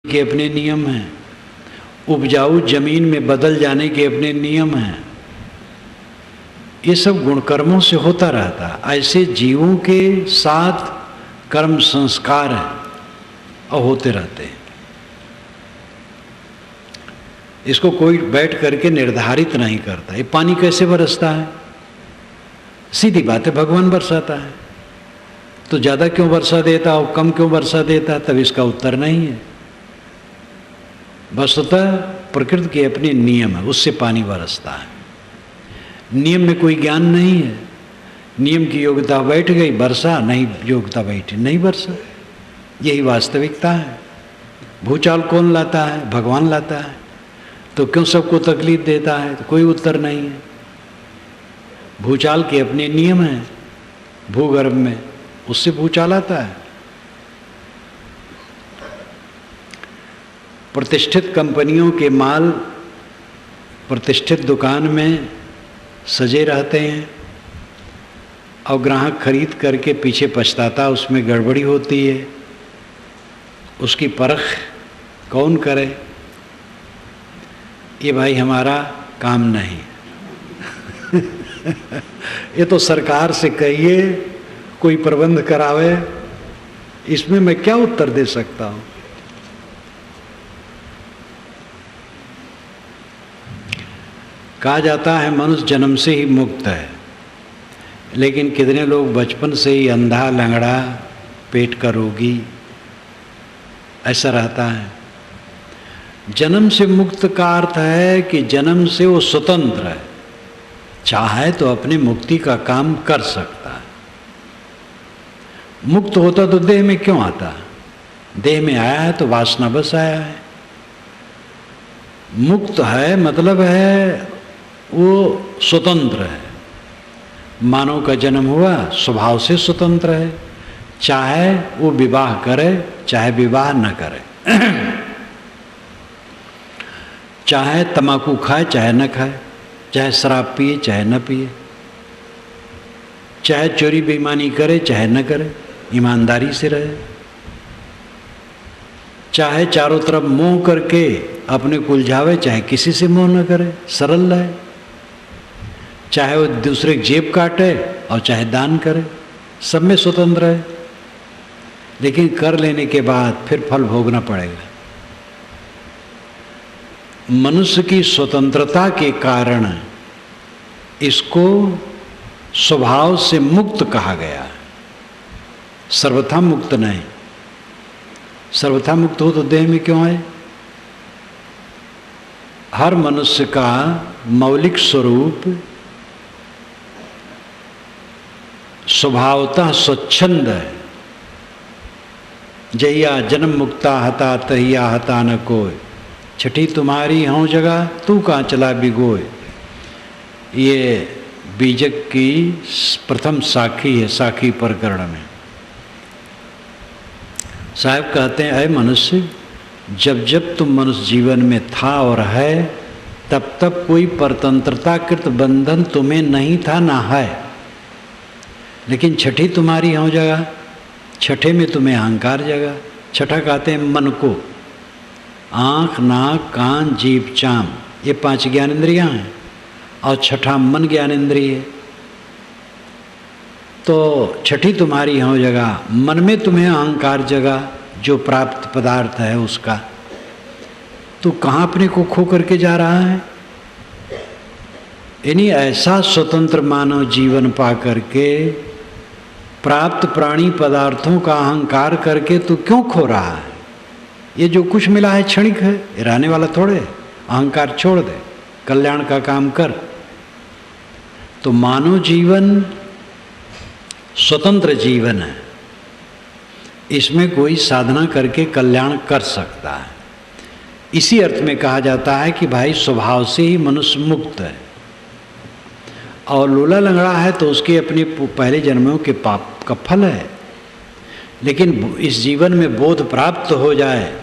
के अपने नियम हैं, उपजाऊ जमीन में बदल जाने के अपने नियम हैं। ये सब गुण कर्मों से होता रहता है। ऐसे जीवों के साथ कर्म संस्कार हैं और होते रहते हैं। इसको कोई बैठ करके निर्धारित नहीं करता। ये पानी कैसे बरसता है? सीधी बात है, भगवान बरसाता है। तो ज़्यादा क्यों वर्षा देता और कम क्यों वर्षा देता, तब इसका उत्तर नहीं है। वस्तुतः प्रकृति के अपने नियम है, उससे पानी बरसता है। नियम में कोई ज्ञान नहीं है। नियम की योग्यता बैठ गई, वर्षा, नहीं योग्यता बैठी, नहीं वर्षा। यही वास्तविकता है। भूचाल कौन लाता है? भगवान लाता है। तो क्यों सबको तकलीफ देता है? तो कोई उत्तर नहीं है। भूचाल के अपने नियम हैं। भूगर्भ में उससे भूचाल आता है। प्रतिष्ठित कंपनियों के माल प्रतिष्ठित दुकान में सजे रहते हैं और ग्राहक खरीद करके पीछे पछताता, उसमें गड़बड़ी होती है। उसकी परख कौन करे? ये भाई हमारा काम नहीं। ये तो सरकार से कहिए, कोई प्रबंध करावे। इसमें मैं क्या उत्तर दे सकता हूँ? कहा जाता है मनुष्य जन्म से ही मुक्त है, लेकिन कितने लोग बचपन से ही अंधा, लंगड़ा, पेट का रोगी ऐसा रहता है। जन्म से मुक्त का अर्थ है कि जन्म से वो स्वतंत्र है, चाहे तो अपने मुक्ति का काम कर सकता है। मुक्त होता तो देह में क्यों आता? देह में आया है तो वासना बस आया है। मुक्त है मतलब है वो स्वतंत्र है। मानव का जन्म हुआ, स्वभाव से स्वतंत्र है, चाहे वो विवाह करे चाहे विवाह न करे, चाहे तम्बाकू खाए चाहे न खाए, चाहे शराब पिए चाहे न पिए, चाहे चोरी बेईमानी करे चाहे न करे, ईमानदारी से रहे, चाहे चारों तरफ मोह करके अपने को उलझावे चाहे किसी से मोह न करे, सरल रहे, चाहे वो दूसरे की जेब काटे और चाहे दान करे, सब में स्वतंत्र है। लेकिन कर लेने के बाद फिर फल भोगना पड़ेगा। मनुष्य की स्वतंत्रता के कारण इसको स्वभाव से मुक्त कहा गया है, सर्वथा मुक्त नहीं। सर्वथा मुक्त हो तो देह में क्यों आए? हर मनुष्य का मौलिक स्वरूप स्वभावतः स्वच्छंद है। जहिया जन्म मुक्ता हता तहिया हता न कोय, छठी तुम्हारी हों जगह तू कहाँ चला बिगोय। ये बीजक की प्रथम साखी है, साखी प्रकरण में। साहब कहते हैं, अय मनुष्य, जब जब तुम मनुष्य जीवन में था और है, तब तब कोई परतंत्रताकृत बंधन तुम्हें नहीं था ना है। लेकिन छठी तुम्हारी हों जगह, छठे में तुम्हें अहंकार जगा। छठा कहते हैं मन को। आँख, नाक, कान, जीभ, चाम, ये 5 ज्ञानेंद्रियाँ हैं और छठा मन ज्ञानेंद्रिय है। तो छठी तुम्हारी हों जगह, मन में तुम्हें अहंकार जगा, जो प्राप्त पदार्थ है उसका। तो कहाँ अपने को खो करके जा रहा है? यानी ऐसा स्वतंत्र मानव जीवन पा करके प्राप्त प्राणी पदार्थों का अहंकार करके तू क्यों खो रहा है? ये जो कुछ मिला है क्षणिक है, ये रहने वाला थोड़े। अहंकार छोड़ दे, कल्याण का काम कर। तो मानव जीवन स्वतंत्र जीवन है, इसमें कोई साधना करके कल्याण कर सकता है। इसी अर्थ में कहा जाता है कि भाई स्वभाव से ही मनुष्य मुक्त है, और लूला लंगड़ा है तो उसके अपने पहले जन्मों के पाप का फल है। लेकिन इस जीवन में बोध प्राप्त हो जाए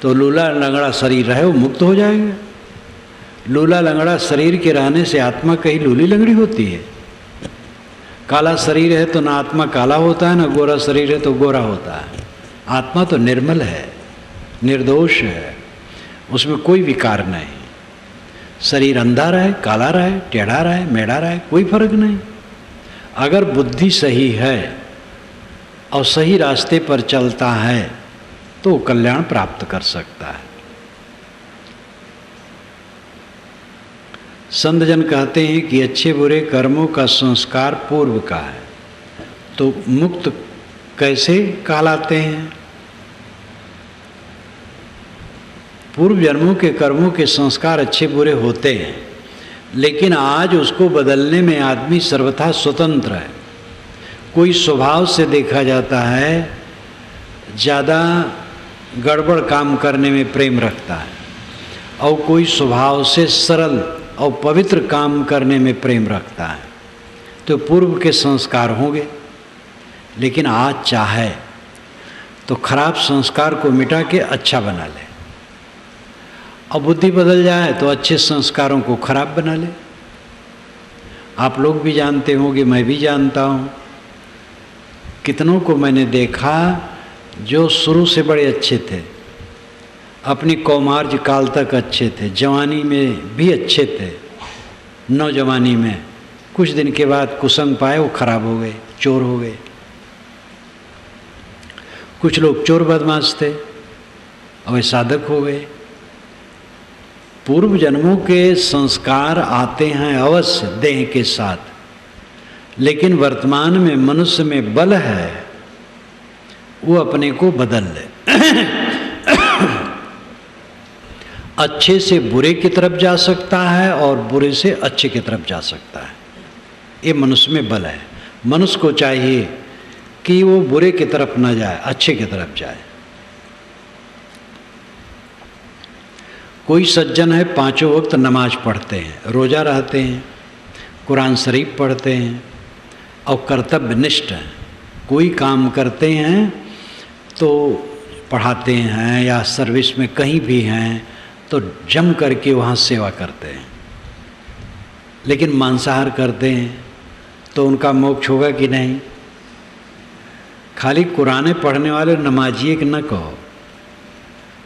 तो लूला लंगड़ा शरीर रहे वो मुक्त हो जाएगा। लूला लंगड़ा शरीर के रहने से आत्मा कहीं लूली लंगड़ी होती है? काला शरीर है तो ना आत्मा काला होता है, ना गोरा शरीर है तो गोरा होता है। आत्मा तो निर्मल है, निर्दोष है, उसमें कोई विकार नहीं। शरीर अंधा रहे, काला रहे, टेढ़ा रहे, मेढ़ा रहे, कोई फर्क नहीं। अगर बुद्धि सही है और सही रास्ते पर चलता है तो कल्याण प्राप्त कर सकता है। संत जन कहते हैं कि अच्छे बुरे कर्मों का संस्कार पूर्व का है, तो मुक्त कैसे कहलाते हैं? पूर्व जन्मों के कर्मों के संस्कार अच्छे बुरे होते हैं, लेकिन आज उसको बदलने में आदमी सर्वथा स्वतंत्र है। कोई स्वभाव से देखा जाता है ज़्यादा गड़बड़ काम करने में प्रेम रखता है, और कोई स्वभाव से सरल और पवित्र काम करने में प्रेम रखता है। तो पूर्व के संस्कार होंगे, लेकिन आज चाहे तो खराब संस्कार को मिटा के अच्छा बना ले, और बुद्धि बदल जाए तो अच्छे संस्कारों को खराब बना ले। आप लोग भी जानते होंगे, मैं भी जानता हूँ, कितनों को मैंने देखा जो शुरू से बड़े अच्छे थे, अपनी कौमार्ज काल तक अच्छे थे, जवानी में भी अच्छे थे, नौजवानी में कुछ दिन के बाद कुसंग पाए वो खराब हो गए, चोर हो गए। कुछ लोग चोर बदमाश थे और वे साधक हो गए। पूर्व जन्मों के संस्कार आते हैं अवश्य देह के साथ, लेकिन वर्तमान में मनुष्य में बल है, वो अपने को बदल ले। अच्छे से बुरे की तरफ जा सकता है और बुरे से अच्छे की तरफ जा सकता है। ये मनुष्य में बल है। मनुष्य को चाहिए कि वो बुरे की तरफ ना जाए, अच्छे की तरफ जाए। कोई सज्जन है, पांचों वक्त नमाज पढ़ते हैं, रोजा रहते हैं, कुरान शरीफ पढ़ते हैं और कर्तव्यनिष्ठ हैं। कोई काम करते हैं तो पढ़ाते हैं या सर्विस में कहीं भी हैं तो जम करके वहाँ सेवा करते हैं। लेकिन मांसाहार करते हैं तो उनका मोक्ष होगा कि नहीं? खाली कुराने पढ़ने वाले नमाजिए कि न कहो,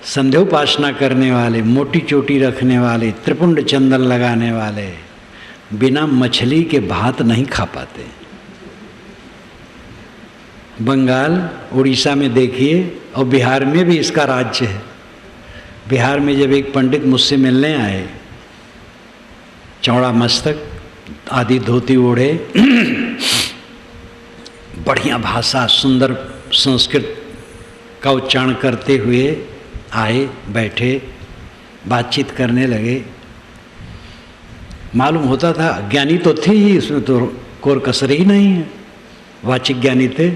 संध्योपासना करने वाले, मोटी चोटी रखने वाले, त्रिपुंड चंदन लगाने वाले बिना मछली के भात नहीं खा पाते। बंगाल, उड़ीसा में देखिए, और बिहार में भी इसका राज्य है। बिहार में जब एक पंडित मुझसे मिलने आए, चौड़ा मस्तक, आधी धोती ओढ़े, बढ़िया भाषा, सुंदर संस्कृत का उच्चारण करते हुए आए, बैठे, बातचीत करने लगे। मालूम होता था ज्ञानी तो थे ही, इसमें तो कोर कसर ही नहीं है, वाचिक ज्ञानी थे।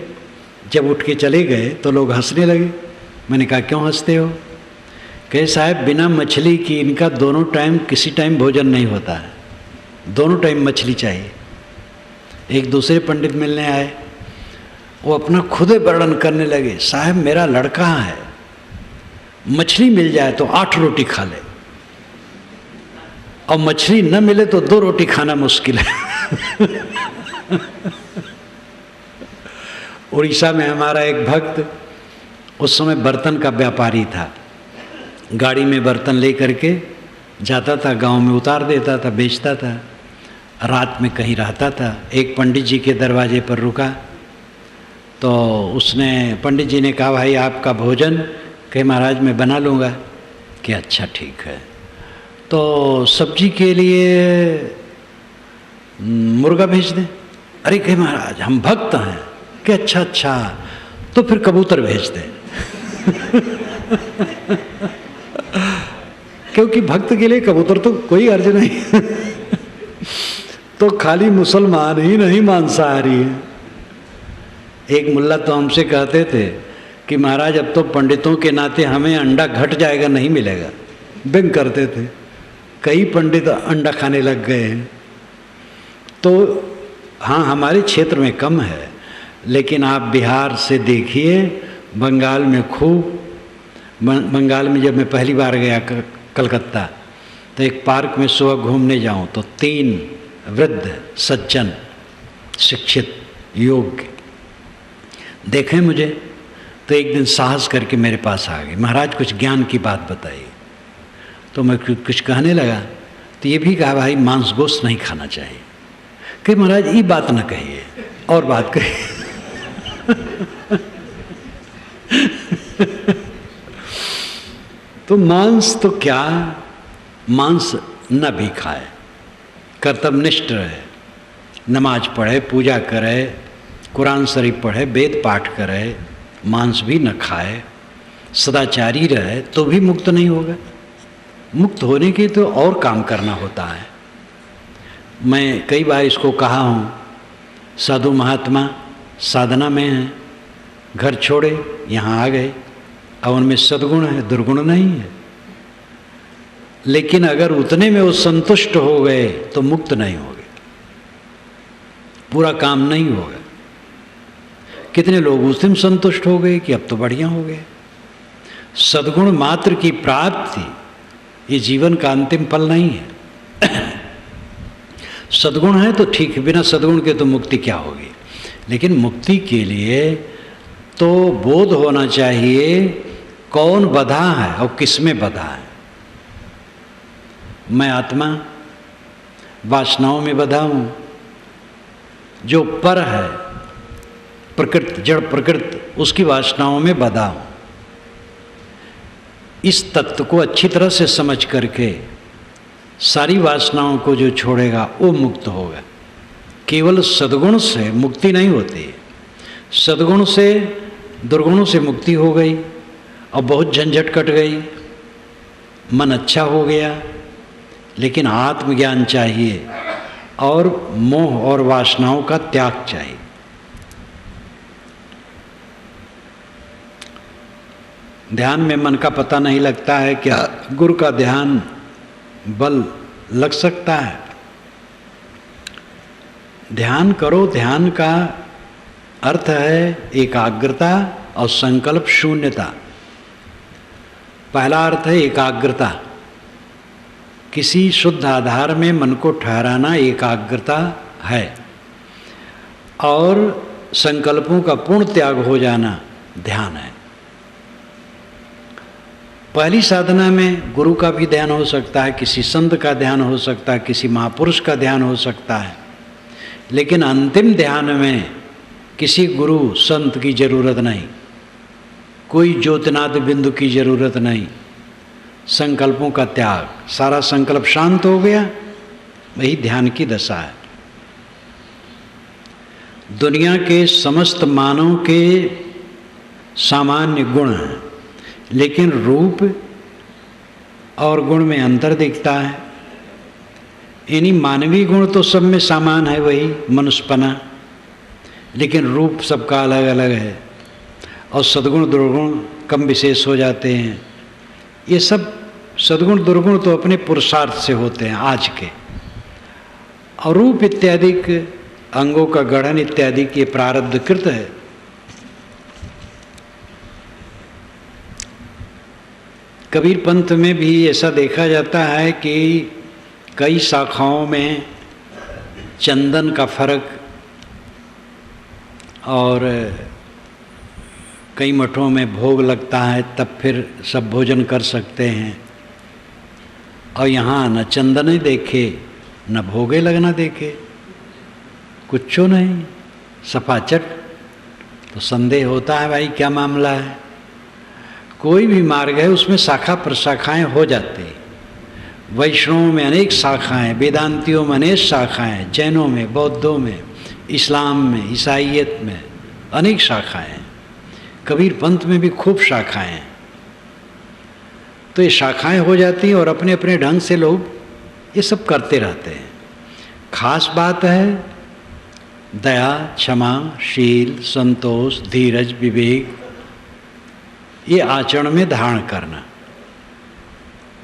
जब उठ के चले गए तो लोग हंसने लगे। मैंने कहा क्यों हंसते हो? कहे साहब बिना मछली की इनका दोनों टाइम किसी टाइम भोजन नहीं होता है, दोनों टाइम मछली चाहिए। एक दूसरे पंडित मिलने आए, वो अपना खुद वर्णन करने लगे, साहब मेरा लड़का है, मछली मिल जाए तो 8 रोटी खा ले, और मछली न मिले तो 2 रोटी खाना मुश्किल है। उड़ीसा में हमारा एक भक्त, उस समय बर्तन का व्यापारी था, गाड़ी में बर्तन ले करके जाता था, गांव में उतार देता था, बेचता था, रात में कहीं रहता था। एक पंडित जी के दरवाजे पर रुका तो उसने, पंडित जी ने कहा भाई आपका भोजन? कहे महाराज मैं बना लूँगा। कि अच्छा ठीक है। तो सब्जी के लिए मुर्गा भेज दें? अरे कहे महाराज हम भक्त हैं। कि अच्छा अच्छा, तो फिर कबूतर भेज दें। क्योंकि भक्त के लिए कबूतर तो कोई अर्ज नहीं। तो खाली मुसलमान ही नहीं मांसाहारी है। एक मुल्ला तो हमसे कहते थे कि महाराज अब तो पंडितों के नाते हमें अंडा घट जाएगा, नहीं मिलेगा। व्यंग करते थे। कई पंडित अंडा खाने लग गए हैं। तो हाँ, हमारे क्षेत्र में कम है, लेकिन आप बिहार से देखिए, बंगाल में खूब। बंगाल में जब मैं पहली बार गया कलकत्ता, तो एक पार्क में सुबह घूमने जाऊं तो 3 वृद्ध सज्जन शिक्षित योग्य देखे मुझे, तो एक दिन साहस करके मेरे पास आ गए, महाराज कुछ ज्ञान की बात बताइए। तो मैं कुछ कहने लगा तो ये भी कहा भाई मांस गोश्त नहीं खाना चाहिए। कि महाराज ये बात न कहिए और बात कहिए। तो मांस तो क्या, मांस न भी खाए, कर्तव्यनिष्ठ रहे, नमाज पढ़े, पूजा करे, कुरान शरीफ पढ़े, वेद पाठ करे, मांस भी न खाए, सदाचारी रहे तो भी मुक्त नहीं होगा। मुक्त होने के तो और काम करना होता है। मैं कई बार इसको कहा हूँ, साधु महात्मा साधना में हैं, घर छोड़े यहाँ आ गए, अब उनमें सद्गुण है, दुर्गुण नहीं है। लेकिन अगर उतने में वो संतुष्ट हो गए तो मुक्त नहीं हो गए, पूरा काम नहीं होगा। कितने लोग उस दिन संतुष्ट हो गए कि अब तो बढ़िया हो गए। सद्गुण मात्र की प्राप्ति ये जीवन का अंतिम फल नहीं है। सद्गुण है तो ठीक है, बिना सद्गुण के तो मुक्ति क्या होगी। लेकिन मुक्ति के लिए तो बोध होना चाहिए कौन बधा है और किस में बधा है। मैं आत्मा वासनाओं में बधा हूँ, जो पर है प्रकृति, जड़ प्रकृति, उसकी वासनाओं में बधा हूँ। इस तत्व को अच्छी तरह से समझ करके सारी वासनाओं को जो छोड़ेगा वो मुक्त होगा। केवल सद्गुण से मुक्ति नहीं होती है। सद्गुण से दुर्गुणों से मुक्ति हो गई और बहुत झंझट कट गई, मन अच्छा हो गया। लेकिन आत्मज्ञान चाहिए और मोह और वासनाओं का त्याग चाहिए। ध्यान में मन का पता नहीं लगता है क्या? गुरु का ध्यान बल लग सकता है? ध्यान करो। ध्यान का अर्थ है एकाग्रता और संकल्प शून्यता। पहला अर्थ है एकाग्रता, किसी शुद्ध आधार में मन को ठहराना एकाग्रता है, और संकल्पों का पूर्ण त्याग हो जाना ध्यान है। पहली साधना में गुरु का भी ध्यान हो सकता है, किसी संत का ध्यान हो सकता है, किसी महापुरुष का ध्यान हो सकता है। लेकिन अंतिम ध्यान में किसी गुरु संत की जरूरत नहीं, कोई ज्योतिनाद बिंदु की जरूरत नहीं। संकल्पों का त्याग, सारा संकल्प शांत हो गया, वही ध्यान की दशा है। दुनिया के समस्त मानव के सामान्य गुण हैं, लेकिन रूप और गुण में अंतर दिखता है। यानी मानवीय गुण तो सब में समान है, वही मनुष्यपना, लेकिन रूप सबका अलग अलग है और सद्गुण दुर्गुण कम विशेष हो जाते हैं। ये सब सद्गुण दुर्गुण तो अपने पुरुषार्थ से होते हैं आज के, और रूप इत्यादि अंगों का गढ़न इत्यादि के प्रारब्धकृत है। कबीर पंथ में भी ऐसा देखा जाता है कि कई शाखाओं में चंदन का फर्क, और कई मठों में भोग लगता है तब फिर सब भोजन कर सकते हैं, और यहाँ न चंदन देखे न भोगे लगना देखे, कुछ नहीं, सफाचट। तो संदेह होता है भाई क्या मामला है। कोई भी मार्ग है उसमें शाखा प्रशाखाएं हो जाती हैं। वैष्णवों में अनेक शाखाएं, वेदांतियों में अनेक शाखाएं, जैनों में, बौद्धों में, इस्लाम में, ईसाइयत में अनेक शाखाएं, कबीर पंथ में भी खूब शाखाएं हैं। तो ये शाखाएं हो जाती हैं और अपने अपने ढंग से लोग ये सब करते रहते हैं। खास बात है दया, क्षमा, शील, संतोष, धीरज, विवेक, ये आचरण में धारण करना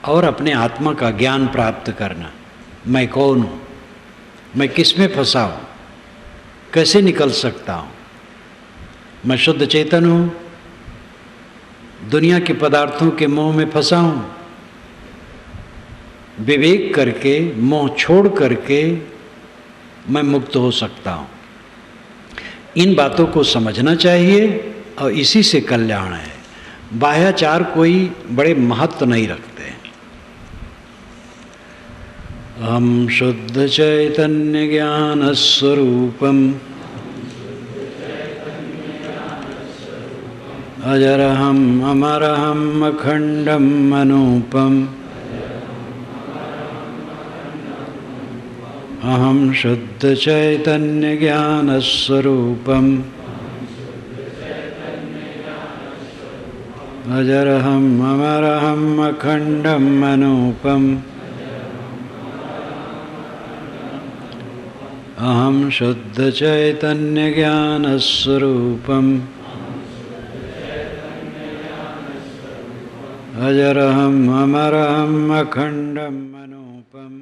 और अपने आत्मा का ज्ञान प्राप्त करना। मैं कौन हूँ, मैं किस में फंसा हूँ, कैसे निकल सकता हूँ। मैं शुद्ध चेतन हूँ, दुनिया के पदार्थों के मोह में फंसा हूँ। विवेक करके, मोह छोड़ करके मैं मुक्त हो सकता हूँ। इन बातों को समझना चाहिए और इसी से कल्याण है। बाह्याचार कोई बड़े महत्व नहीं रखते। हम शुद्ध चैतन्य ज्ञान स्वरूपम अजरहम अमरहम अखंडम अनूपम अहम शुद्ध चैतन्य ज्ञान स्वरूपम अजरहम अमरहम अखंडम अनूपम अहम शुद्ध चैतन्य ज्ञान स्वरूपम अजरहम अमरहम अखंडम अनूपम।